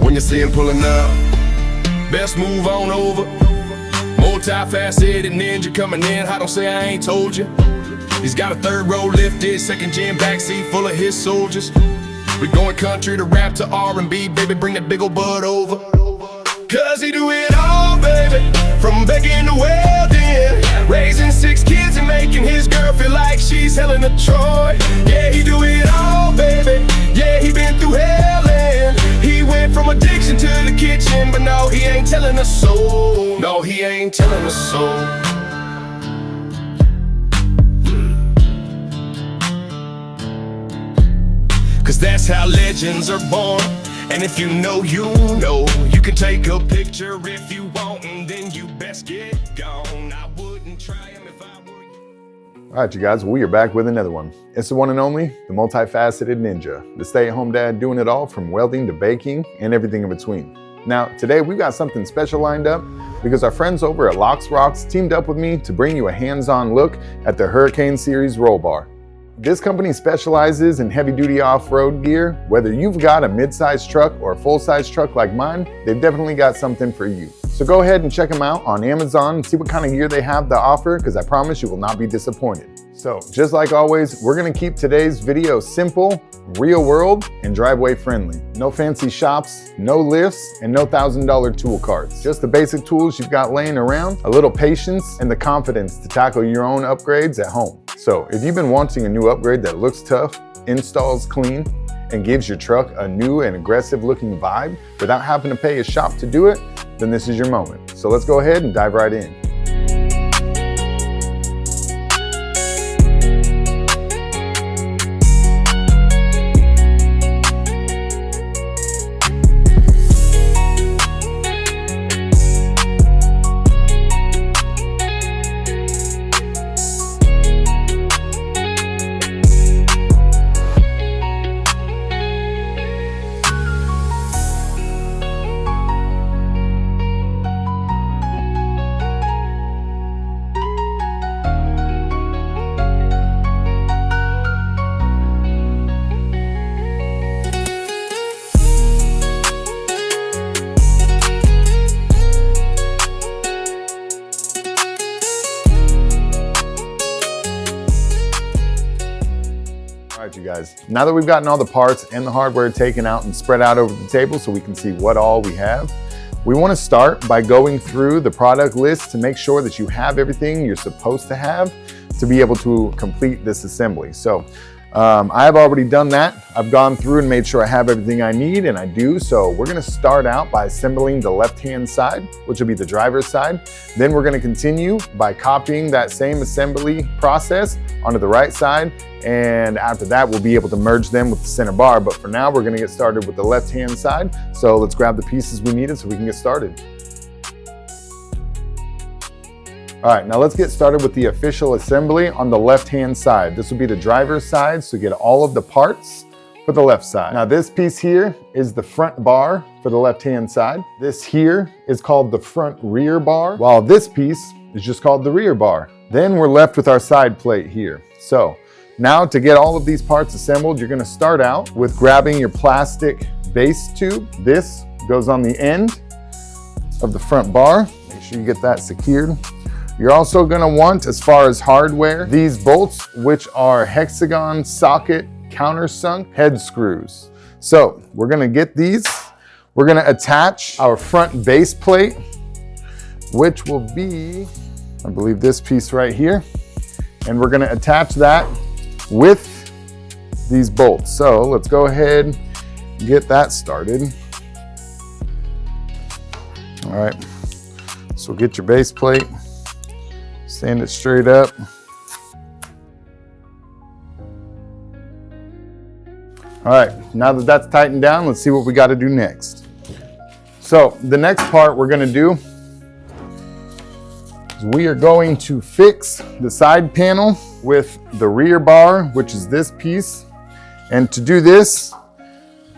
when you see him pulling up. Best move on over. Multi-faceted ninja coming in, I don't say I ain't told you. He's got a third row lifted, second gen backseat full of his soldiers. We going country to rap to R&B, baby, bring that big ol' bud over. Cause he do it all, baby, from baking to welding, raising 6 kids and making his girl feel like she's Helen of Troy. Yeah, he do it all, baby, yeah, he been through hell and he went from addiction to the kitchen, but no, he ain't telling us so. No, he ain't telling us so. Cause that's how legends are born. And if you know, you know. You can take a picture if you want, and then you best get gone. I wouldn't try him if I were you. All right, you guys, we are back with another one. It's the one and only, the multifaceted ninja, the stay-at-home dad doing it all from welding to baking and everything in between. Now, today we've got something special lined up because our friends over at Lox Rox teamed up with me to bring you a hands-on look at the Hurricane Series roll bar. This company specializes in heavy-duty off-road gear. Whether you've got a mid-size truck or a full-size truck like mine, they've definitely got something for you. So go ahead and check them out on Amazon and see what kind of gear they have to offer, because I promise you will not be disappointed. So just like always, we're gonna keep today's video simple, real world, and driveway friendly. No fancy shops, no lifts, and no $1,000 tool carts. Just the basic tools you've got laying around, a little patience, and the confidence to tackle your own upgrades at home. So if you've been wanting a new upgrade that looks tough, installs clean, and gives your truck a new and aggressive looking vibe without having to pay a shop to do it, then this is your moment. So let's go ahead and dive right in. All right, you guys, now that we've gotten all the parts and the hardware taken out and spread out over the table so we can see what all we have, we want to start by going through the product list to make sure that you have everything you're supposed to have to be able to complete this assembly. So I have already done that. I've gone through and made sure I have everything I need, and I do. So we're gonna start out by assembling the left-hand side, which will be the driver's side. Then we're gonna continue by copying that same assembly process onto the right side. And after that, we'll be able to merge them with the center bar. But for now, we're gonna get started with the left-hand side. So let's grab the pieces we needed so we can get started. All right, now let's get started with the official assembly on the left-hand side. This will be the driver's side, so get all of the parts for the left side. Now this piece here is the front bar for the left-hand side. This here is called the front rear bar, while this piece is just called the rear bar. Then we're left with our side plate here. So now to get all of these parts assembled, you're gonna start out with grabbing your plastic base tube. This goes on the end of the front bar. Make sure you get that secured. You're also gonna want, as far as hardware, these bolts, which are hexagon socket countersunk head screws. So we're gonna get these. We're gonna attach our front base plate, which will be, I believe, this piece right here. And we're gonna attach that with these bolts. So let's go ahead and get that started. All right, so get your base plate. Stand it straight up. All right, now that that's tightened down, let's see what we got to do next. So the next part we're going to do is we are going to fix the side panel with the rear bar, which is this piece. And to do this,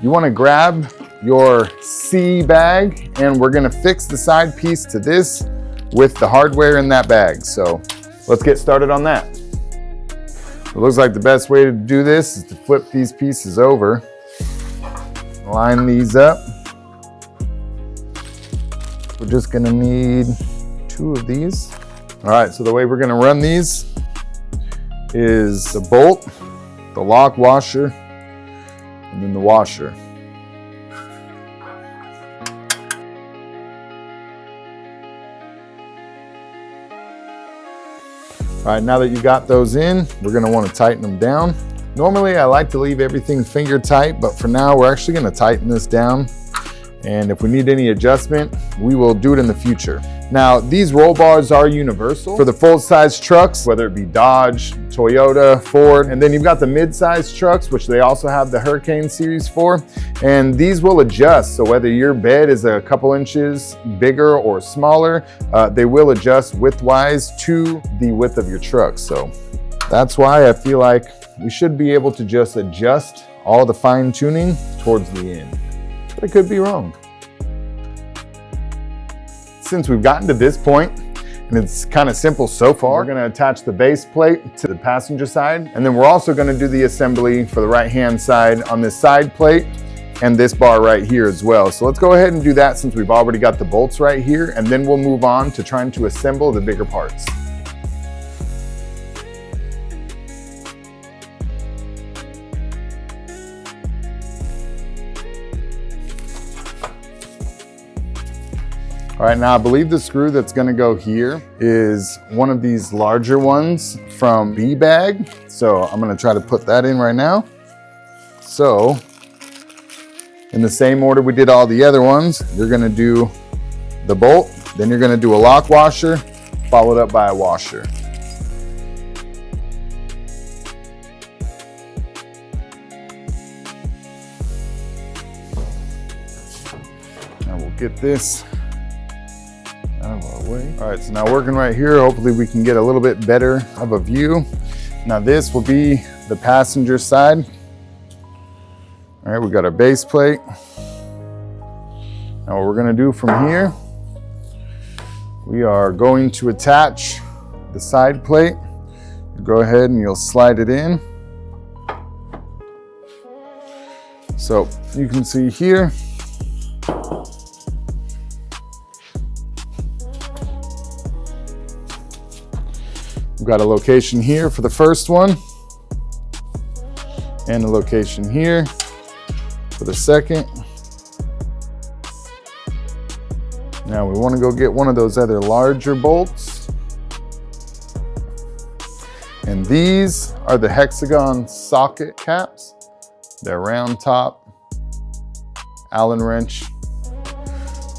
you want to grab your C bag, and we're going to fix the side piece to this with the hardware in that bag. So let's get started on that. It looks like the best way to do this is to flip these pieces over, line these up, We're just gonna need 2 of these. All right, so the way we're gonna run these is the bolt, the lock washer, and then the washer. All right, now that you got those in, we're gonna wanna tighten them down. Normally, I like to leave everything finger tight, but for now, we're actually gonna tighten this down. And if we need any adjustment, we will do it in the future. Now, these roll bars are universal for the full-size trucks, whether it be Dodge, Toyota, Ford, and then you've got the mid-size trucks, which they also have the Hurricane series for, and these will adjust. So whether your bed is a couple inches bigger or smaller, they will adjust width-wise to the width of your truck. So that's why I feel like we should be able to just adjust all the fine-tuning towards the end. But I could be wrong. Since we've gotten to this point, and it's kind of simple so far, we're gonna attach the base plate to the passenger side, and then we're also gonna do the assembly for the right-hand side on this side plate and this bar right here as well. So let's go ahead and do that since we've already got the bolts right here, and then we'll move on to trying to assemble the bigger parts. All right, now I believe the screw that's gonna go here is one of these larger ones from B-Bag. So I'm gonna try to put that in right now. So in the same order we did all the other ones, you're gonna do the bolt, then you're gonna do a lock washer, followed up by a washer. Now we'll get this out of our way. All right, so now working right here, hopefully we can get a little bit better of a view. Now this will be the passenger side. All right, we got our base plate. Now what we're gonna do from here, we are going to attach the side plate. You go ahead and you'll slide it in. So you can see here, we've got a location here for the first one and a location here for the second. Now we want to go get one of those other larger bolts. And these are the hexagon socket caps. They're round top, Allen wrench.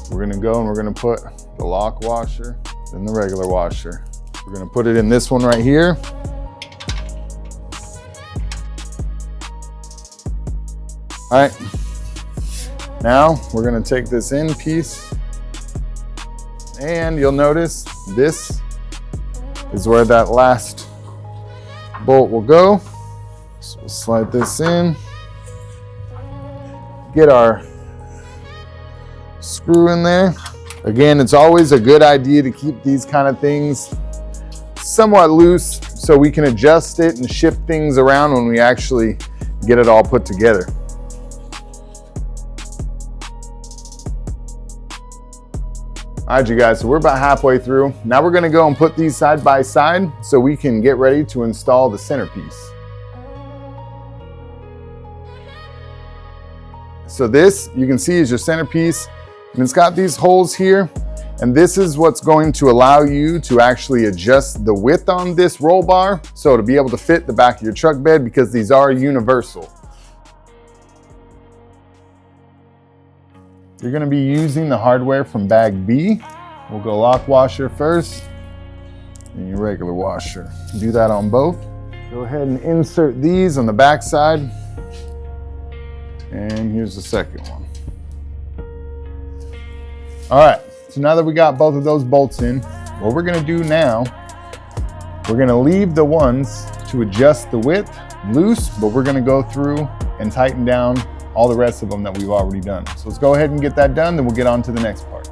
We're gonna go and we're gonna put the lock washer and the regular washer. We're gonna put it in this one right here. All right, now we're gonna take this end piece and you'll notice this is where that last bolt will go. So we'll slide this in, get our screw in there. Again, it's always a good idea to keep these kind of things somewhat loose so we can adjust it and shift things around when we actually get it all put together. All right, you guys, so we're about halfway through. Now we're gonna go and put these side by side so we can get ready to install the centerpiece. So this, you can see, is your centerpiece, and it's got these holes here. And this is what's going to allow you to actually adjust the width on this roll bar so to be able to fit the back of your truck bed, because these are universal. You're gonna be using the hardware from bag B. We'll go lock washer first and your regular washer. Do that on both. Go ahead and insert these on the back side. And here's the second one. All right. So now that we got both of those bolts in, what we're gonna do now, we're gonna leave the ones to adjust the width loose, but we're gonna go through and tighten down all the rest of them that we've already done. So let's go ahead and get that done, then we'll get on to the next part.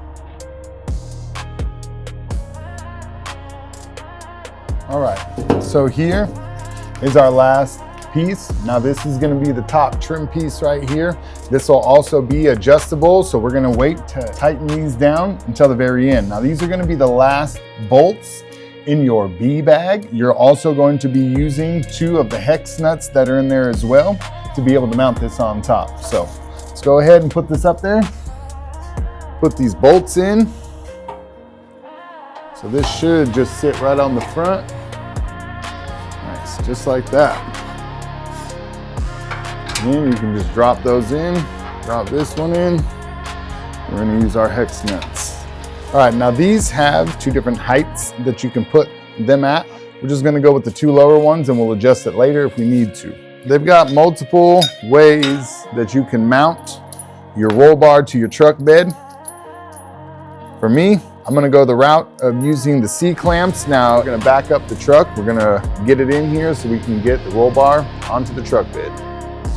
All right, so here is our last piece. Now this is gonna be the top trim piece right here. This will also be adjustable, so we're gonna wait to tighten these down until the very end. Now these are gonna be the last bolts in your B bag. You're also going to be using 2 of the hex nuts that are in there as well to be able to mount this on top. So let's go ahead and put this up there. Put these bolts in. So this should just sit right on the front. Nice, just like that. And then you can just drop those in, drop this one in. We're gonna use our hex nuts. All right, now these have 2 different heights that you can put them at. We're just gonna go with the 2 lower ones and we'll adjust it later if we need to. They've got multiple ways that you can mount your roll bar to your truck bed. For me, I'm gonna go the route of using the C-clamps. Now, we're gonna back up the truck. We're gonna get it in here so we can get the roll bar onto the truck bed.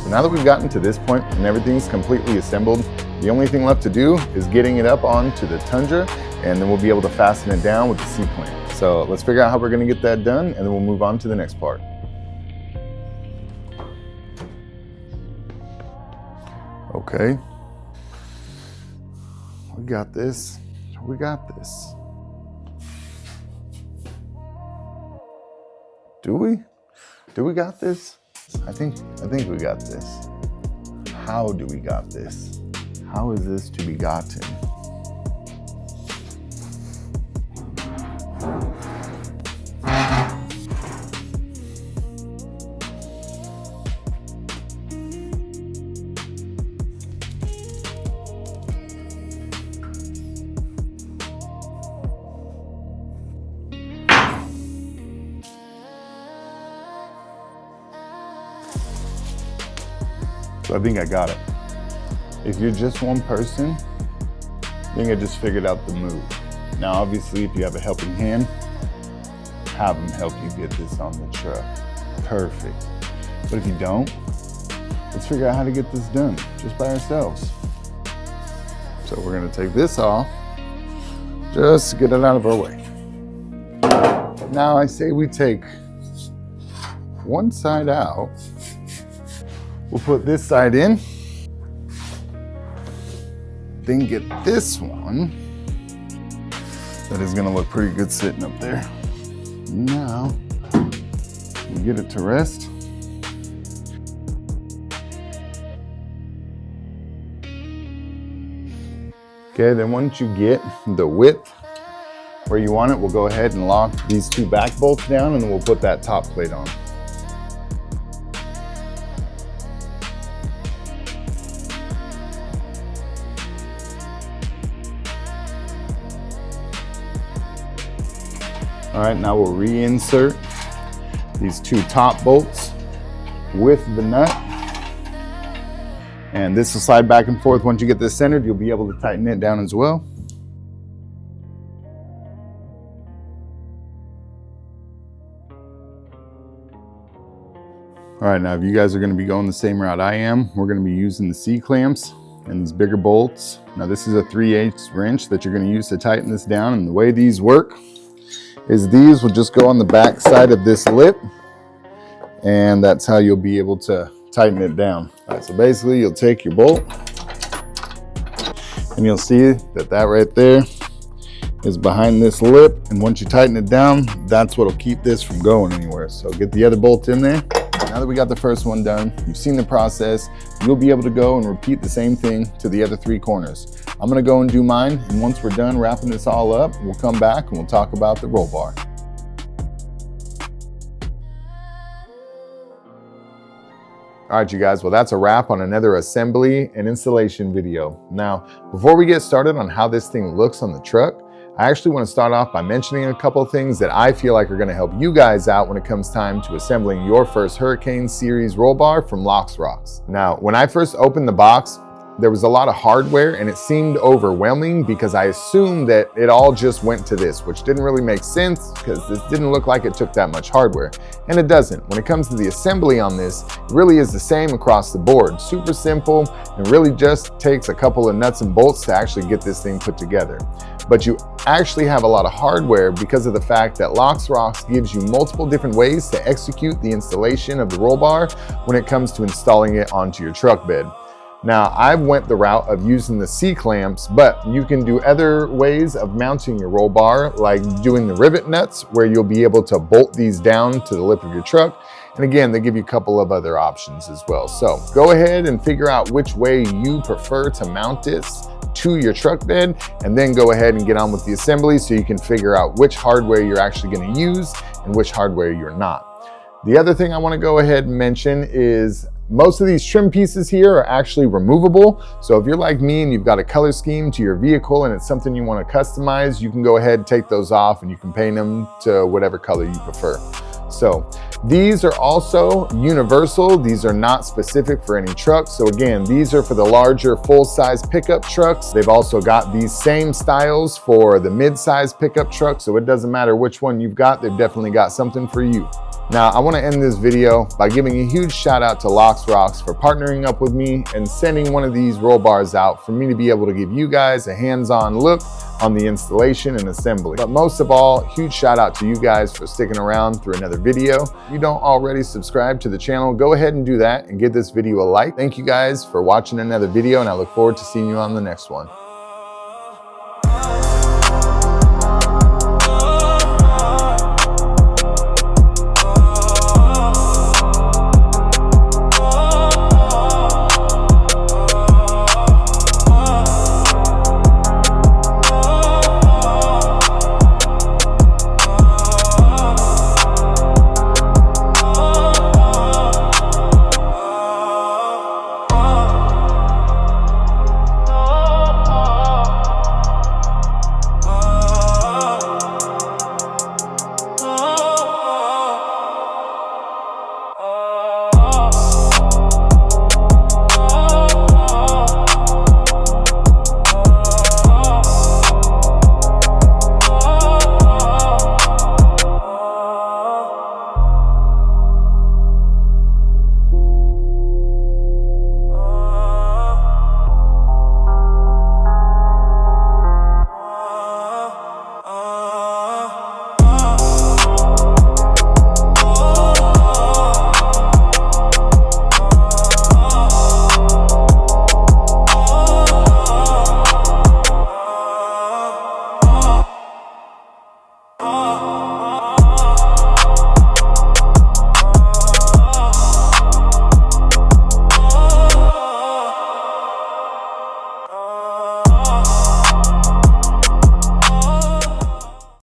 So now that we've gotten to this point and everything's completely assembled, the only thing left to do is getting it up onto the Tundra, and then we'll be able to fasten it down with the C-clamp. So let's figure out how we're gonna get that done, and then we'll move on to the next part. Okay. We got this. We got this. Do we? Do we got this? I think we got this. How do we got this? How is this to be gotten? So I think I got it. If you're just one person, I think I just figured out the move. Now, obviously, if you have a helping hand, have them help you get this on the truck. Perfect. But if you don't, let's figure out how to get this done just by ourselves. So we're gonna take this off, just to get it out of our way. Now I say we take one side out. We'll put this side in, then get this one. That is gonna look pretty good sitting up there. Now, we get it to rest. Okay, then once you get the width where you want it, we'll go ahead and lock these 2 back bolts down, and then we'll put that top plate on. All right, now we'll reinsert these 2 top bolts with the nut. And this will slide back and forth. Once you get this centered, you'll be able to tighten it down as well. All right, now if you guys are gonna be going the same route I am, we're gonna be using the C-clamps and these bigger bolts. Now this is a 3/8 wrench that you're gonna use to tighten this down. And the way these work is these will just go on the back side of this lip, and that's how you'll be able to tighten it down. All right, so basically you'll take your bolt and you'll see that that right there is behind this lip, and once you tighten it down, that's what'll keep this from going anywhere. So get the other bolt in there. Now that we got the first one done, you've seen the process, you'll be able to go and repeat the same thing to the other 3 corners. I'm gonna go and do mine, and once we're done wrapping this all up, we'll come back and we'll talk about the roll bar. All right, you guys, well, that's a wrap on another assembly and installation video. Now, before we get started on how this thing looks on the truck, I actually want to start off by mentioning a couple of things that I feel like are going to help you guys out when it comes time to assembling your first Hurricane Series roll bar from Lox Rox. Now, when I first opened the box, there was a lot of hardware and it seemed overwhelming because I assumed that it all just went to this, which didn't really make sense because this didn't look like it took that much hardware. And it doesn't. When it comes to the assembly on this, it really is the same across the board. Super simple and really just takes a couple of nuts and bolts to actually get this thing put together. But you actually have a lot of hardware because of the fact that Lox Rox gives you multiple different ways to execute the installation of the roll bar when it comes to installing it onto your truck bed. Now, I went the route of using the C-clamps, but you can do other ways of mounting your roll bar, like doing the rivet nuts, where you'll be able to bolt these down to the lip of your truck. And again, they give you a couple of other options as well. So go ahead and figure out which way you prefer to mount this to your truck bed, and then go ahead and get on with the assembly so you can figure out which hardware you're actually going to use and which hardware you're not. The other thing I want to go ahead and mention is most of these trim pieces here are actually removable. So if you're like me and you've got a color scheme to your vehicle and it's something you want to customize, you can go ahead and take those off and you can paint them to whatever color you prefer. So these are also universal. These are not specific for any truck. So again, these are for the larger full-size pickup trucks. They've also got these same styles for the mid-size pickup truck. So it doesn't matter which one you've got, they've definitely got something for you. Now, I want to end this video by giving a huge shout out to Lox Rox for partnering up with me and sending one of these roll bars out for me to be able to give you guys a hands-on look on the installation and assembly. But most of all, huge shout out to you guys for sticking around through another video. If you don't already subscribe to the channel, go ahead and do that and give this video a like. Thank you guys for watching another video, and I look forward to seeing you on the next one.